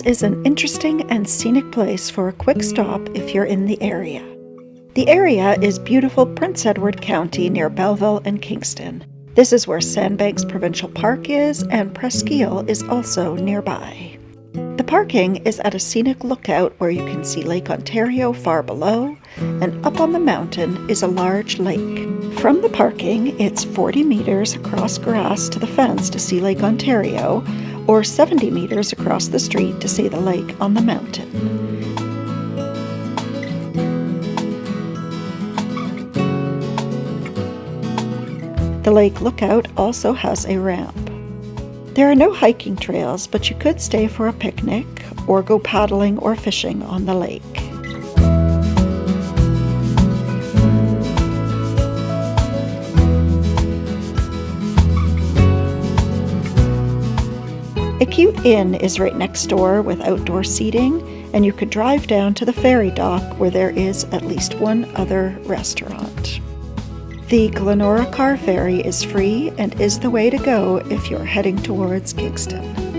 is an interesting and scenic place for a quick stop if you're in the area. The area is beautiful Prince Edward County near Belleville and Kingston. This is where Sandbanks Provincial Park is, and Presqu'île is also nearby. The parking is at a scenic lookout where you can see Lake Ontario far below, and up on the mountain is a large lake. From the parking, it's 40 meters across grass to the fence to see Lake Ontario, or 70 meters across the street to see the lake on the mountain. The lake lookout also has a ramp. There are no hiking trails, but you could stay for a picnic or go paddling or fishing on the lake. A cute inn is right next door with outdoor seating, and you could drive down to the ferry dock where there is at least one other restaurant. The Glenora car ferry is free and is the way to go if you're heading towards Kingston.